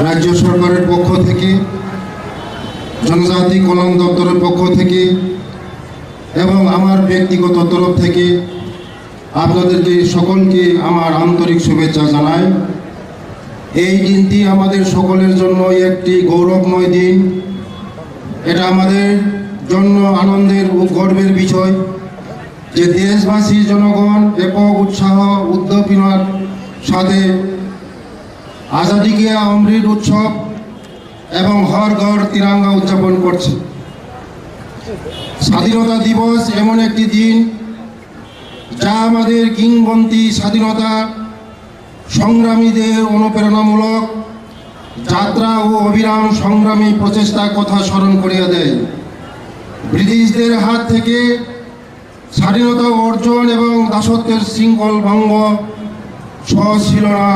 রাজ্য সরকারের পক্ষ থেকে, জনজাতি কল্যাণ দপ্তরের পক্ষ থেকে এবং আমার ব্যক্তিগত তরফ থেকে আপনাদেরকে সকলকে আমার আন্তরিক শুভেচ্ছা জানাই। এই দিনটি আমাদের সকলের জন্য একটি গৌরবময় দিন। এটা আমাদের জন্য আনন্দের ও গর্বের বিষয় যে দেশবাসী জনগণ ব্যাপক উৎসাহ উদ্দীপনার সাথে আজাদি কে অমৃত উৎসব এবং হর ঘর তিরঙ্গা উদযাপন করছে। স্বাধীনতা দিবস এমন একটি দিন যা আমাদের কিংবদন্তি স্বাধীনতা সংগ্রামীদের অনুপ্রেরণামূলক যাত্রা ও অবিরাম সংগ্রামী প্রচেষ্টার কথা স্মরণ করিয়ে দেয়। ব্রিটিশদের হাত থেকে স্বাধীনতা অর্জন এবং দাসত্বের শৃঙ্খল ভঙ্গ সহজ ছিল না।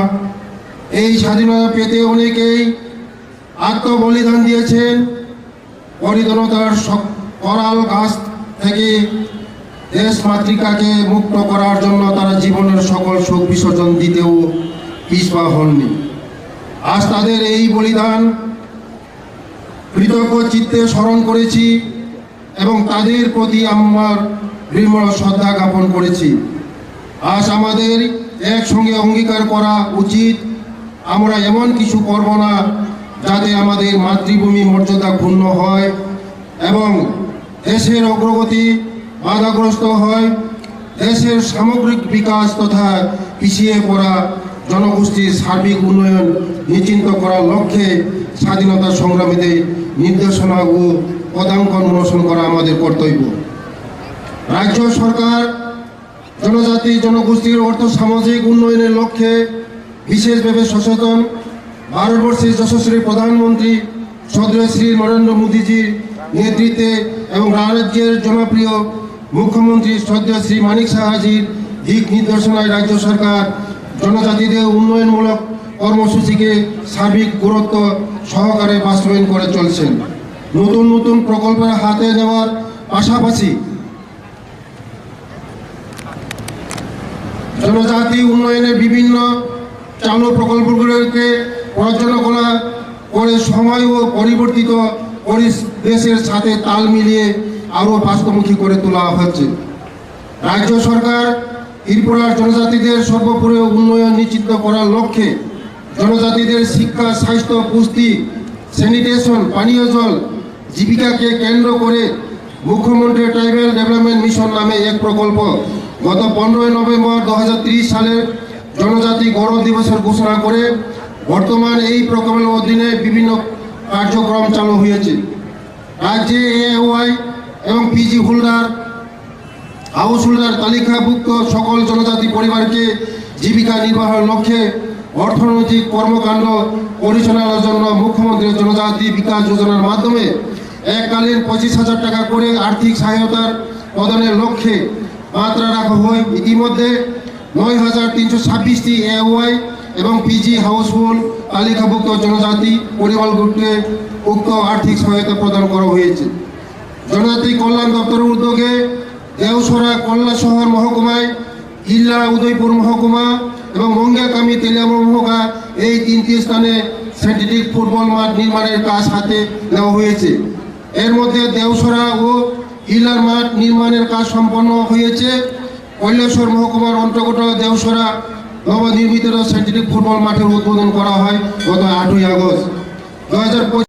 এই স্বাধীনতা পেতে অনেকেই আত্মবলিদান দিয়েছেন। পরিধনতার করাল গাছ থেকে দেশ মাতৃকাকে মুক্ত করার জন্য তারা জীবনের সকল শোক বিসর্জন দিতেও পিছপা হননি। আজ তাদের এই বলিদান কৃতজ্ঞ চিত্তে স্মরণ করেছি এবং তাদের প্রতি আমার বিনম্র শ্রদ্ধা জ্ঞাপন করেছি। আজ আমাদের একসঙ্গে অঙ্গীকার করা উচিত আমরা এমন কিছু করব না যাতে আমাদের মাতৃভূমি মর্যাদা ক্ষুণ্ণ হয় এবং দেশের অগ্রগতি বাধাগ্রস্ত হয়। দেশের সামগ্রিক বিকাশ তথা পিছিয়ে পড়া জনগোষ্ঠীর সার্বিক উন্নয়ন নিশ্চিত করার লক্ষ্যে স্বাধীনতা সংগ্রামীদের নির্দেশনা ও পদাঙ্কন অনুসরণ করা আমাদের কর্তব্য। রাজ্য সরকার জনজাতি জনগোষ্ঠীর অর্থ সামাজিক উন্নয়নের লক্ষ্যে বিশেষভাবে সচেতন। ভারতবর্ষের যশস্বী প্রধানমন্ত্রী শ্রদ্ধেয় শ্রী নরেন্দ্র মোদীজির নেতৃত্বে এবং রাজ্যের জনপ্রিয় মুখ্যমন্ত্রী শ্রদ্ধেয় শ্রী মানিক সাহাজির দিক নির্দেশনায় রাজ্য সরকার জনজাতিদের উন্নয়নমূলক কর্মসূচিকে সার্বিক গুরুত্ব সহকারে বাস্তবায়ন করে চলছেন। নতুন নতুন প্রকল্পের হাতে নেওয়ার পাশাপাশি জনজাতি উন্নয়নের বিভিন্ন চালু প্রকল্পগুলোকে পর্যালোচনা করে সময় ও পরিবর্তিত পরিবেশের সাথে তাল মিলিয়ে আরও বাস্তবমুখী করে তোলা হচ্ছে। রাজ্য সরকার ত্রিপুরার জনজাতিদের সর্বোপরি উন্নয়ন নিশ্চিত করার লক্ষ্যে জনজাতিদের শিক্ষা, স্বাস্থ্য, পুষ্টি, স্যানিটেশন, পানীয় জল, জীবিকাকে কেন্দ্র করে মুখ্যমন্ত্রী ট্রাইবাল ডেভেলপমেন্ট মিশন নামে এক প্রকল্প গত 15 নভেম্বর 2023 সালের জনজাতি গৌরব দিবসের ঘোষণা করে বর্তমান এই প্রকল্পের অধীনে বিভিন্ন কার্যক্রম চালু হয়েছে। রাজ্যে এওয়াই এবং পিজি হোল্ডার হাউস হোল্ডার তালিকাভুক্ত সকল জনজাতি পরিবারকে জীবিকা নির্বাহের লক্ষ্যে অর্থনৈতিক কর্মকাণ্ড পরিচালনার জন্য মুখ্যমন্ত্রী জনজাতি বিকাশ যোজনার মাধ্যমে এককালীন 25,000 টাকা করে আর্থিক সহায়তার প্রদানের লক্ষ্যে মাত্রা রাখা হয়। ইতিমধ্যে 9,326টি এওয়াই এবং পিজি হাউসহোল্ড তালিকাভুক্ত জনজাতি পরিবারগুলোকে উক্ত আর্থিক সহায়তা প্রদান করা হয়েছে। জনজাতি কল্যাণ দপ্তরের উদ্যোগে দেওসরা কল্যাশহর মহকুমায়, ইল্লা উদয়পুর মহকুমা এবং মঙ্গিয়াকামী তেলিয়ামুড়া মহকুমা এই 3টি স্থানে সিন্থেটিক ফুটবল মাঠ নির্মাণের কাজ হাতে নেওয়া হয়েছে। এর মধ্যে দেওসরা ও ইল্লার মাঠ নির্মাণের কাজ সম্পন্ন হয়েছে। কৈলাসহর মহকুমার অন্তর্গত দেওসরা নবনির্মিত সিন্থেটিক ফুটবল মাঠের উদ্বোধন করা হয় গত 8ই আগস্ট।